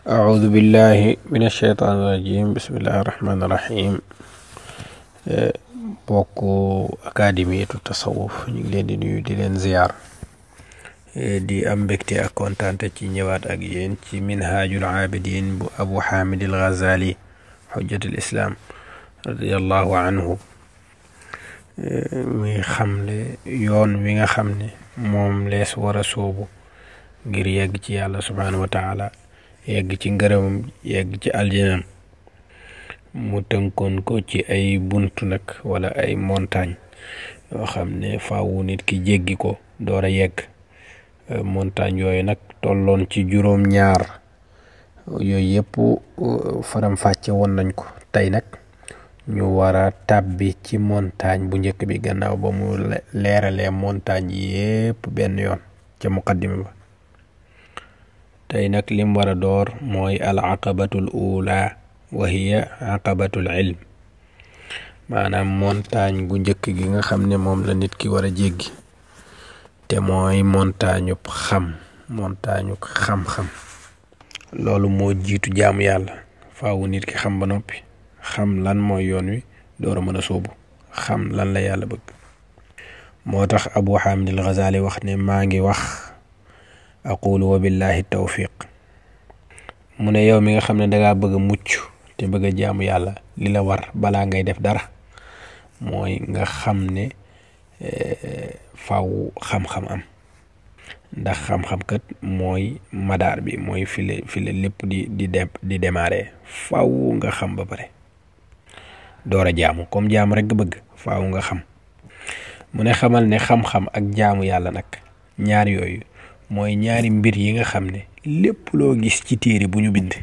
أعوذ بالله من الشيطان الرجيم بسم الله الرحمن الرحيم bokku académie tasawuf ñu ngi leen di nuyu di leen ziar di am mbégte ak kontaante ci ñëwaat ak yéen ci minhajul abidin bu abu hamid al ghazali hujjatul islam radiyallahu anhu muy xamle yoon wi nga xam ne moom lees war a soobu ngir yegg ci yàlla subhanahu wa taala yegg ci ngërëmam yegg ci aljanam mu tënkoon ko ci ay buntu nag wala ay montagne yoo xam ne faawu nit ki jéggi ko door a yegg montagne yooyu nag tolloon ci juróom ñaar yooyu yëpp faram fàcce woon nañ ko tey nag ñu war a tàbbi ci montagne bu njëkk bi gannaaw ba mu leeralee montagne yépp benn yoon ca muqaddima ba tey nag lim war a door mooy al aqabatul ula wa hiya aqabatul ilm maanaam montagne gu njëkk gi nga xam ne moom la nit ki war a jéggi te mooy montagne xam-xam loolu moo jiitu jaamu yàlla faawu nit ki xam ba noppi xam lan mooy yoon wi door a mën a sóobu xam lan la yàlla bëgg moo tax abu hamid al ghazali wax ne maa ngi wax aqulu wa billahi tawfiq mu ne yow mi nga xam ne dangaa bëgg a mucc te bëgg a jaamu yàlla li la war balaa ngay def dara mooy nga xam ne faaw xam-xam am ndax xam-xam kat mooy madaar bi mooy file lépp di démarrer faaw nga xam ba pare door a jaamu comme jaamu rek nga bëgg faaw nga xam mu ne xamal ne xam-xam ak jaamu yàlla nag ñaar yooyu mooy ñaari mbir yi nga xam ne lépp loo gis ci téere bu ñu bind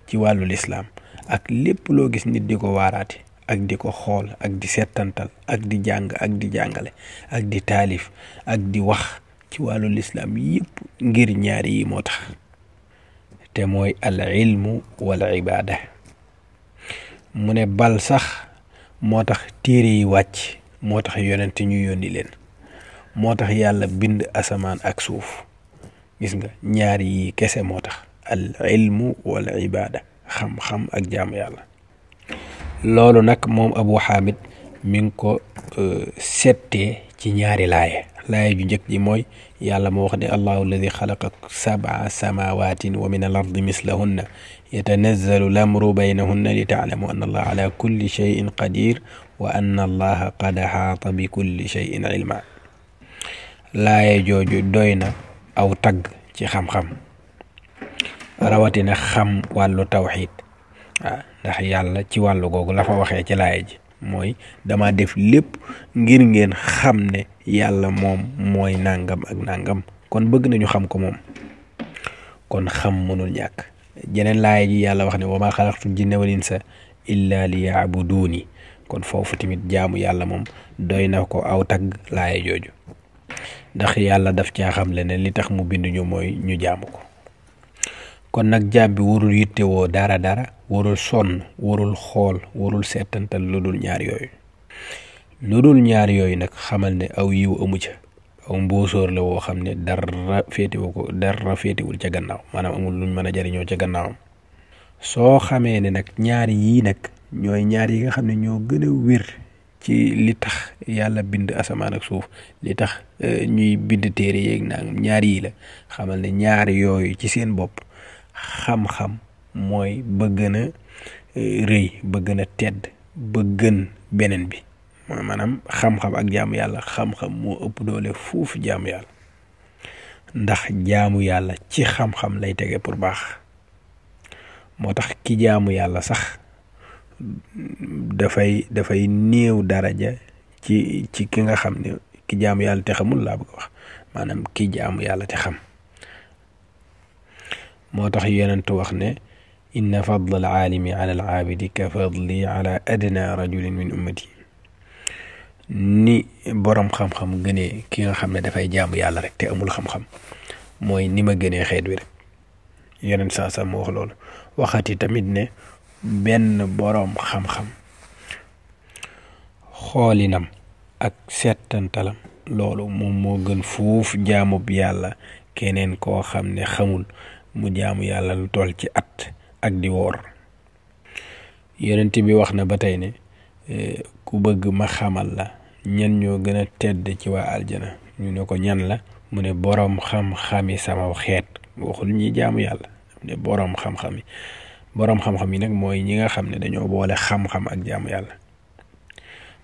ci wàllu lislaam ak lépp loo gis nit di ko waaraate ak di ko xool ak di settantal ak di jàng ak di jàngale ak di taalif ak di wax ci wàllu lislaam yépp ngir ñaari yi moo tax te mooy al ilmu wal ibaada mu ne bal sax moo tax téere yi wàcc moo tax yonent ñu yónni leen moo tax yàlla bind asamaan ak suuf gis nga ñaari yi kese moo tax al ilmu wal ibaada xam-xam ak jaamu yàlla loolu nag moom abu hamid mi ngi ko settee ci ñaari laaye ju njëkk ji mooy yàlla moo wax ne allahu alladi xalaqa sab'a samawaatin wa min al ardi mislahunna yatanazzalu lamru baynahunna li taalamu anna allaha ala kulli shay'in qadir wa anna allaha qad axaata bi kulli shay'in ilma laaye jooju doy na aw tagg ci xam-xam rawatina xam wàllu tawxiid ndax yàlla ci wàllu googu la fa waxee ci laaya ji mooy dama def lépp ngir ngeen xam ne yàlla moom mooy nangam ak nangam kon bëgg nañu xam ko moom kon xam mënul ñàkk jeneen laaya ji yàlla wax ne wa ma xalaqtul jinna wal insa illa li yaabuduuni kon foofu tamit jaamu yàlla moom doy na ko aw tagg laaya jooju ndax yàlla daf caa xam le ne li tax mu bind ñu mooy ñu jaamu ko kon nag jaam bi warul yittewoo dara warul sonn warul xool warul seetantal lu dul ñaar yooyu nag xamal ne aw yiw amu ca aw mbóosóor la woo xam ne dara féetewul ca gannaaw maanaam amul luñ mën a jariñoo ca gannaawam soo xamee ne nag ñaar yii nag ñooy ñaar yi nga xam ne ñoo gën a wér ci li tax yàlla bind asamaan ak suuf li tax ñuy bind téere yeeg nangam ñaar yii la xamal ne ñaar yooyu ci seen bopp xam-xam mooy ba gën a rëy ba gën a tedd ba gën beneen bi maanaam xam-xam ak jaamu yàlla xam-xam moo ëpp doole fuuf jaamu yàlla ndax jaamu yàlla ci xam-xam lay tege pour baax moo tax ki jaamu yàlla sax dafay néew daraja ci ki nga xam ne ki jaamu yàlla te xamul laa bëgg a wax maanaam ki jaamu yàlla te xam moo tax yonent wax ne inna fadla al aalimi ala al aabidi ka fadli ala adna rajulin min ummati ni boroom xam-xam gënee ki nga xam ne dafay jaamu yàlla rek te amul xam-xam mooy ni ma gënee xeet wi rek yonent saa moo wax loolu waxati tamit ne benn boroom xam-xam xoolinam ak settantalam loolu moom moo gën fuuf jaamub yàlla keneen koo xam ne xamul mu jaamu yàlla lu toll ci at ak di woor. yonent bi wax na ba tey ne ku bëgg ma xamal la ñan ñoo gën a tedd ci waa aljana ñu ne ko ñan la mu ne boroom xam-xami sama xeet waxul ñi jaamu yàlla ne boroom xam-xam yi nag mooy ñi nga xam ne dañoo boole xam-xam ak jaamu yàlla.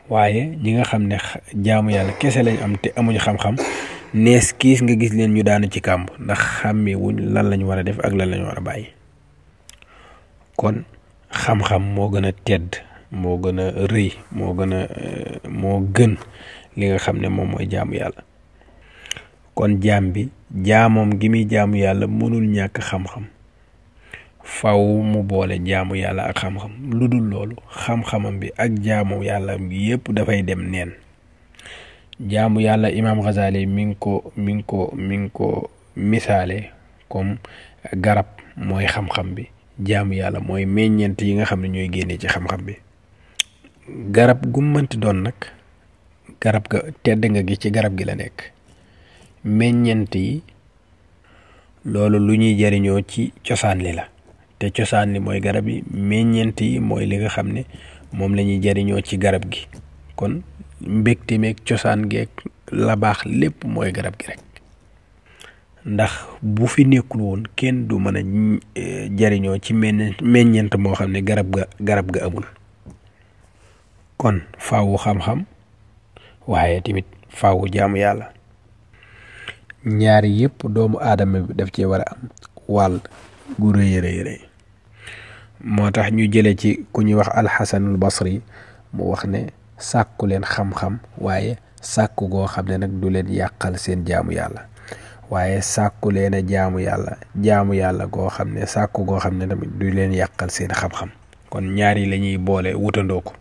waaye ñi nga xam ne jaamu yàlla kese lañ am te amuñ xam-xam nees kiis nga gis leen ñu daanu ci kàmb ndax xàmmee wuñ lan lañ war a def ak lan lañ war a bàyyi. kon xam-xam moo gën a tedd moo gën a rëy moo gën li nga xam ne moom mooy jaamu yàlla. kon jaam bi jaamoom gi muy jaamu yàlla mënul ñàkk xam-xam faw mu boole jaamu yàlla ak xam-xam lu dul loolu xam-xamam bi ak jaamu yàlla bi yépp dafay dem neen. jaamu yàlla Imam Ghazali mi ngi ko misaale comme garab mooy xam-xam bi, jaamu yàlla mooy meññeent yi nga xam ne ñooy génnee ci xam-xam bi. garab gu mënti doon nag garab ga tedd nga gi ci garab gi la nekk. meññeent yi loolu lu ñuy jariñoo ci cosaan li la te cosaan li mooy garab yi, meññeent yi mooy li nga xam ne moom la ñuy jariñoo ci garab gi. kon mbégte meeg cosaan geeg la baax lépp mooy garab gi rek, ndax bu fi nekkul woon kenn du mën a jariñoo ci meññeent moo xam ne garab ga amul. kon faawu xam-xam waaye tamit faawu jaamu yàlla. ñaari yépp doomu aadama bi daf ci war a am wàll gu rëy. moo tax ñu jële ci ku ñuy wax alxasanul basri mu wax ne sàkku leen xam-xam waaye sàkku goo xam ne nag du leen yàqal seen jaamu yàlla, waaye sàkku leen a jaamu yàlla goo xam ne sàkku goo xam ne tamit du leen yàqal seen xam-xam. kon ñaar yi la ñuy boole wutandoo ko.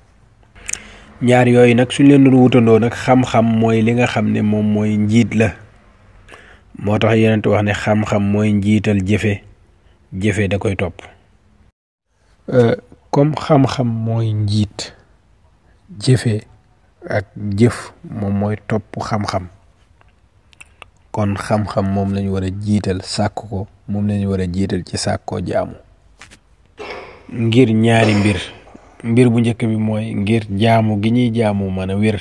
ñaar yooyu nag suñ leen doon wutandoo nag xam-xam mooy li nga xam ne moom mooy njiit la. moo tax yeneen wax ne xam-xam mooy njiital jëfe da koy topp. comme xam-xam mooy njiit, jëfe ak jëf moom mooy topp xam-xam. kon xam-xam moom lañu war a jiital sàkk ko, moom lañu war a jiital ci sàkkoo jaamu. ngir ñaari mbir bu njëkk bi mooy ngir jaamu gi ñuy jaamu mën a wér.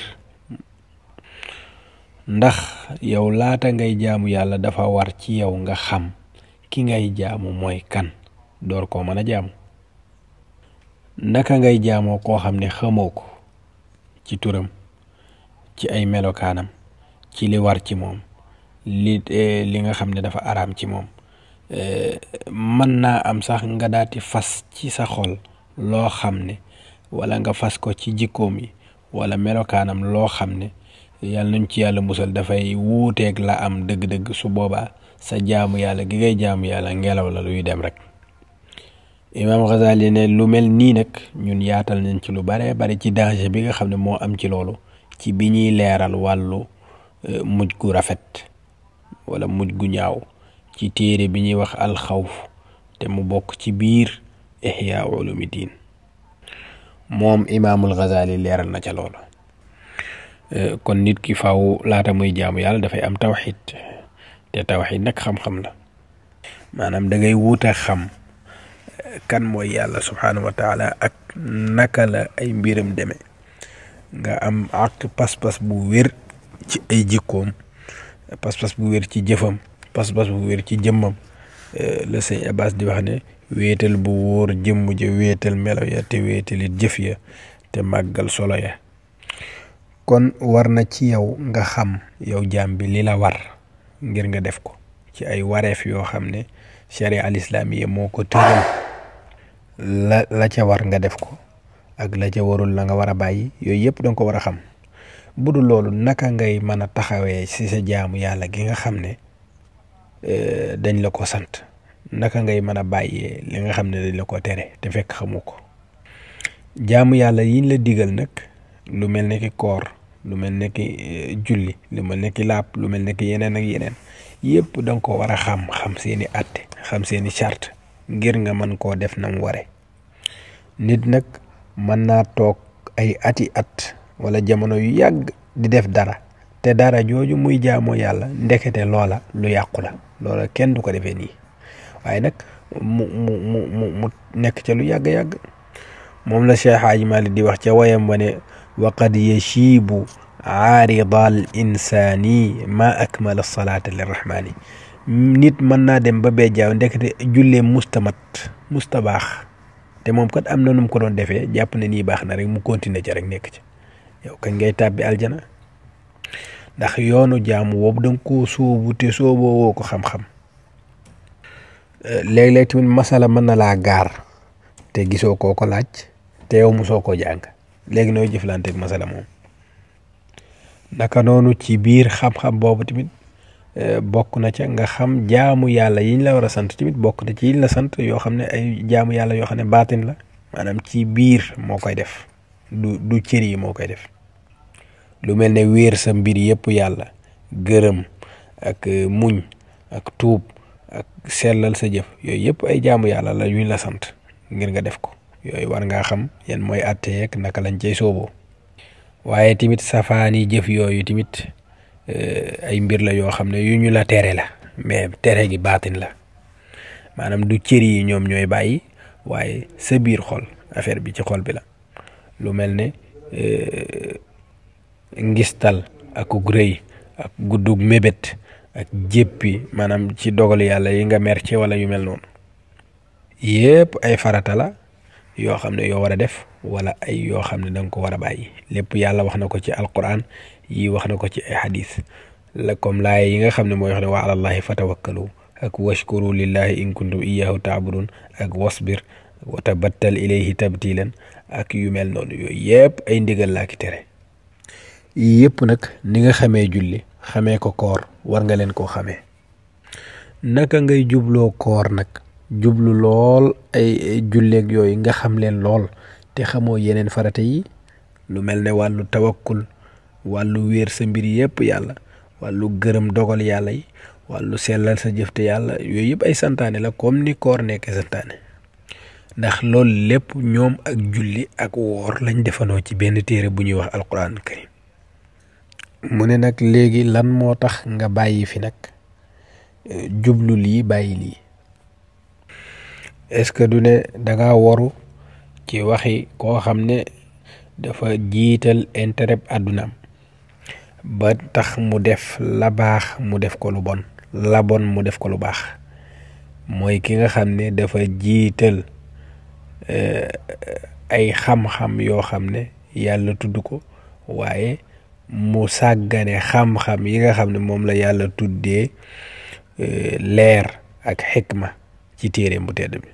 ndax yow laata ngay jaamu yàlla dafa war ci yow nga xam ki ngay jaamu mooy kan door koo mën a jaamu. naka ngay jaamoo koo xam ne xamoo ko ci turam, ci ay melokaanam, ci li war ci moom, li nga xam ne dafa araam ci moom. mën naa am sax nga daati fas ci sa xol loo xam ne wala nga fas ko ci jikkoom yi wala melokaanam loo xam ne yàlla nañ ci yàlla musal dafay wuuteeg la am dëgg-dëgg. su boobaa sa jaamu yàlla gi ngay jaamu yàlla ngelaw la luy dem rek. Imam Ghazali ne lu mel nii nag ñun yaatal nañ ci lu bare bari ci danger bi nga xam ne moo am ci loolu, ci bi ñuy leeral wàllu mujj gu rafet wala mujj gu ñaaw ci téere bi ñuy wax alxawf te mu bokk ci biir Ihya Ulumuddin. moom Imaamul Ghazali leeral na ca loolu. kon nit ki faaw laata muy jaamu yàlla dafay am tawxid, te tawxid nag xam-xam la. maanaam da ngay wuute xam kan mooy yàlla subhaanahu wa taala ak naka la ay mbiram demee. nga am ak pas-pas bu wér ci ay jikkoom, pas-pas bu wér ci jëfam, pas-pas bu wér ci jëmmam. le sëñ Abbas di wax ne wéetal bu wóor jëmm ja, wéetal melo ya te wéetalit jëf ya te màggal solo ya. kon war na ci yow nga xam yow jaam bi li la war ngir nga def ko ci ay wareef yoo xam ne sharia al islamiyya moo ko tëral. la ca war nga def ko ak la ca warul la nga war a bàyyi, yooyu yëpp danga ko war a xam. bu dul loolu naka ngay mën a taxawee ci sa jaamu yàlla gi nga xam ne dañ la ko sant, naka ngay mën a bàyyee li nga xam ne dañ la ko tere te fekk xamu ko. jaamu yàlla yiñ la digal nag lu mel ne ki koor, lu mel ne ki julli, lu mel ne ki laab, lu mel ne ki yeneen ak yeneen yëpp danga ko war a xam seeni àtte, xam seeni charte ngir nga mën koo def na mu ware. nit nag mën naa toog ay ati at wala jamono yu yàgg di def dara te dara jooju muy jaamoo yàlla ndekete loola lu yàqu la, loola kenn du ko defee nii. waaye nag mu nekk ca lu yàgg-yàgg. moom la Cheikh Hadji Malick di wax ca wayam wa ne wa qad yashibu aaridal insaani ma akmala salaata lirrahmaani. nit mën naa dem ba bejjaaw ndekete jullee musta baax te moom kat am na nu mu ko doon defee jàpp ne nii baax na rek mu continuer ca rek nekk ci. yow kañ ngay tàbbi aljana ndax yoonu jaamu woobu danga koo sóobu te sooboo woo ko xam-xam. léeg-léeg tamit masala mën na laa gaar te gisoo koo ko laaj te yow mosoo koo jàng léegi nooy jëflanteeg masala moom. naka noonu ci biir xam-xam boobu tamit bokk na ca nga xam jaamu yàlla yiñ la war a sant tamit bokk na ci yiñ la sant yoo xam ne ay jaamu yàlla yoo xam ne baatin la maanaam ci biir moo koy def du cër yi moo koy def. lu mel ne wéer sa mbir yëpp yàlla, gërëm ak muñ ak tuub ak sellal sa jëf yooyu yëpp ay jaamu yàlla la yuñ la sant ngir nga def ko. yooyu war ngaa xam yan mooy àtte yeeg naka lañ cay sooboo. waaye tamit safaani jëf yooyu tamit ay mbir la yoo xam ne yu ñu la tere la mais tere gi baatin la maanaam du cër yi ñoom ñooy bàyyi waaye sa biir xol affaire bi ci xol bi la. lu mel ne ngistal ak rëy ak guddug mébét ak jéppi maanaam ci dogal yàlla yi nga mer ci wala yu mel noonu yépp ay farata la yoo xam ne yoo war a def wala ay yoo xam ne danga ko war a bàyyi. lépp yàlla wax na ko ci alquran yi wax na ko ci ay hadith la comme laay yi nga xam ne mooy wax ne wa alallahi fatawakkalu ak washkuru lillahi in kuntum iyyahu ta'budun ak wasbir wa tabattal ilayhi tabtilan ak yu mel noonu yooyu yépp ay ndigal laa ki tere. yépp nag ni nga xamee julli xamee ko koor war nga leen koo xamee. naka ngay jubloo koor nag jublu lool ay julleeg yooyu nga xam leen lool te xamoo yeneen farata yi lu mel ne wàllu tawakkul wàllu wéer sa mbir yépp yàlla wàllu gërëm dogal yàlla yi wàllu sellal sa jëf te yàlla yooyu yëpp ay santaane la comme ni koor nekkee santaane ndax loolu lépp ñoom ak julli ak woor lañ defandoo ci benn téere bu ñuy wax alquran karim. mu ne nag léegi lan moo tax nga bàyyi fi nag jublu lii bàyyi lii. est-ce que du ne danga waru ci waxi koo xam ne dafa jiital intérêt àddunaam ba tax mu def la baax mu def ko lu bon la bon mu def ko lu baax mooy ki nga xam ne dafa jiital ay xam-xam yoo xam ne yàlla tudd ko waaye mu sàggane xam-xam yi nga xam ne moom la yàlla tuddee leer ak xikma ci téereem bu tedd bi.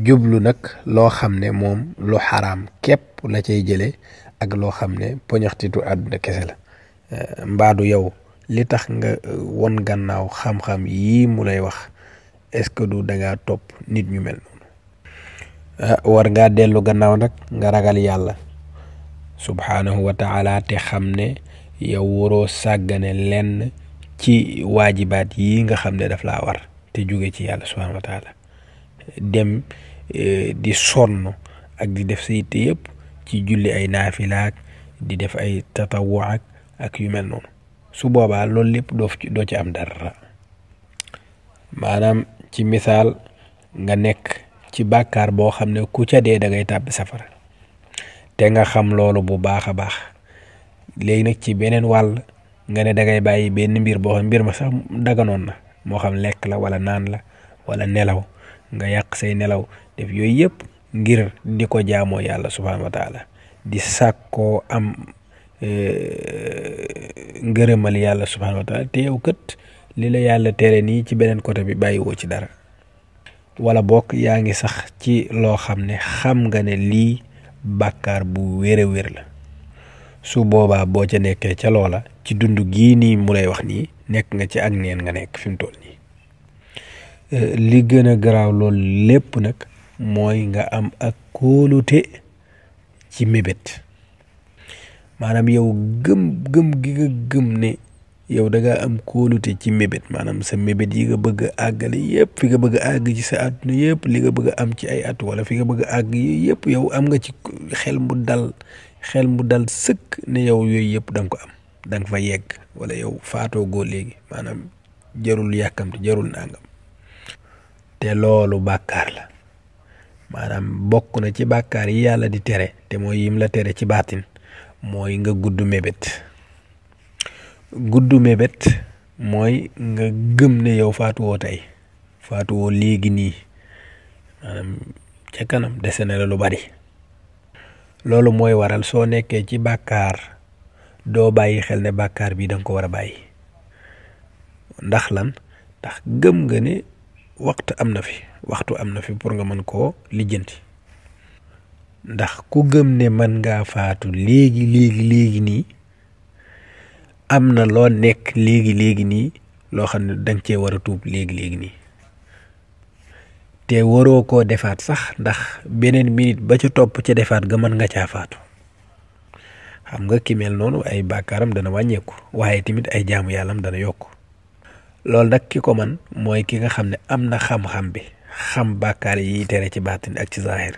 jublu nag loo xam ne moom lu xaraam képp la cay jële ak loo xam ne poñaxtitu àdduna kese la. mbaadu yow li tax nga won gannaaw xam-xam yii mu lay wax est-ce que du dangaa topp nit ñu mel noonu. war ngaa dellu gannaaw nag nga ragal yàlla subhaanahu wa taala te xam ne yow waroo sàggane lenn ci waajibaat yi nga xam ne daf laa war te jóge ci yàlla subhaanahu wa taala dem di sonn ak di def sa yitte yëpp ci julli ay naafilaak di def ay tatawuak ak yu mel noonu su boobaa loolu lépp doo ci am dara. maanaam ci misaal nga nekk ci bàkkaar boo xam ne ku ca dee da ngay tàbbi safara te nga xam loolu bu baax a baax léegi nag ci beneen wàll nga ne da ngay bàyyi benn mbir boo xam mbir ma sax daganoon na moo xam lekk la wala naan la wala nelaw nga yàq say nelaw def yooyu yëpp ngir di ko jaamoo yàlla subhaanahu wa taala di sàkkoo am ngërëmal yàlla subhaanahu wa taala te yow kët li la yàlla tere nii ci beneen côté bi bàyyiwoo ci dara wala bokk yaa ngi sax ci loo xam ne xam nga ne lii bàkkaar bu wér a wér la. su boobaa boo ca nekkee ca loola ci dund gii nii mu lay wax nii nekk nga ci ak neen nga nekk fi mu toll nii. li gën a garaaw loolu lépp nag mooy nga am ak kóolute ci mébét maanaam yow gëm gi nga gëm ne yow da nga am kóolute ci mébét maanaam sa mébét yi nga bëgg a àggale yëpp fi nga bëgg a àgg ci sa àdduna yëpp li nga bëgg a am ci ay at wala fi nga bëgg a àgg yëpp yow am nga ci xel mu dal sëkk ne yow yooyu yëpp da nga ko am da nga fa yegg wala yow faatoo goo léegi maanaam jarul yàkkamti jarul nangam te loolu bàkkaar la maanaam bokk na ci bàkkaar yi yàlla di tere te mooy yim la tere ci baatin mooy nga gudd mébét mooy nga gëm ne yow faatuwoo tey faatuwoo léegi nii maanaam ca kanam dese na la lu bari loolu mooy waral soo nekkee ci bàkkaar doo bàyyi xel ne bàkkaar bi danga ko war a bàyyi ndax lan ndax gëm nga ne waxtu am na fi pour nga mën koo lijjanti ndax ku gëm ne mën ngaa faatu léegi nii am na loo nekk léegi nii loo xam ne danga cee war a tuub léegi nii te waroo koo defaat sax ndax beneen minute ba ca topp ca defaat ga mën nga caa faatu xam nga ki mel noonu ay bàkkaaram dana wàññeeku waaye tamit ay jaamu yàllam dana yokk loolu nag ki ko man mooy ki nga xam ne am na xam-xam bi xam bàkkaar yi tere ci baatin ak ci zaahir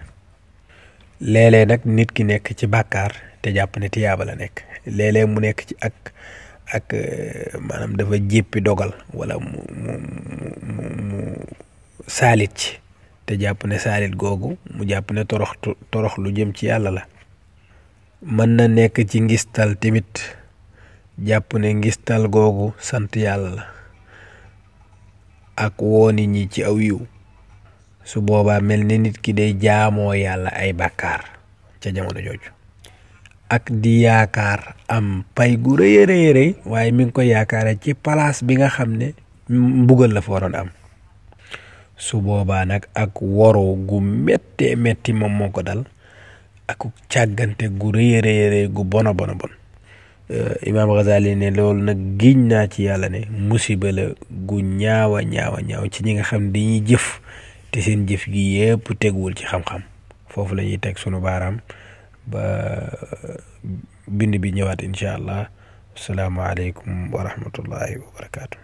léeg-léeg nag nit ki nekk ci bàkkaar te jàpp ne tiyaaba la nekk léeg-léeg mu nekk ci ak maanaam dafa jéppi dogal wala mu saalit ci te jàpp ne saalit googu mu jàpp ne torox lu jëm ci yàlla la mën na nekk ci ngistal tamit jàpp ne ngistal googu sant yàlla la ak woo nit ñi ci aw yiw su boobaa mel ni nit ki day jaamoo yàlla ay bàkkaar ca jamono jooju ak di yaakaar am pay gu rëy waaye mi ngi ko yaakaare ci palaas bi nga xam ne mbugal la fa waroon am su boobaa nag ak woro gu metti moom moo ko dal ak càggante gu rëy gu bon Imaam Ghazali ne loolu nag giñ naa ci yàlla ne musiba la gu ñaaw ci ñi nga xam ne dañuy jëf te seen jëf gi yépp teguwul ci xam-xam foofu la ñuy teg sunu baaraam ba bind bi ñëwaat incha allah asalaamaaleykum wa rahmatullahi wa barakaatu.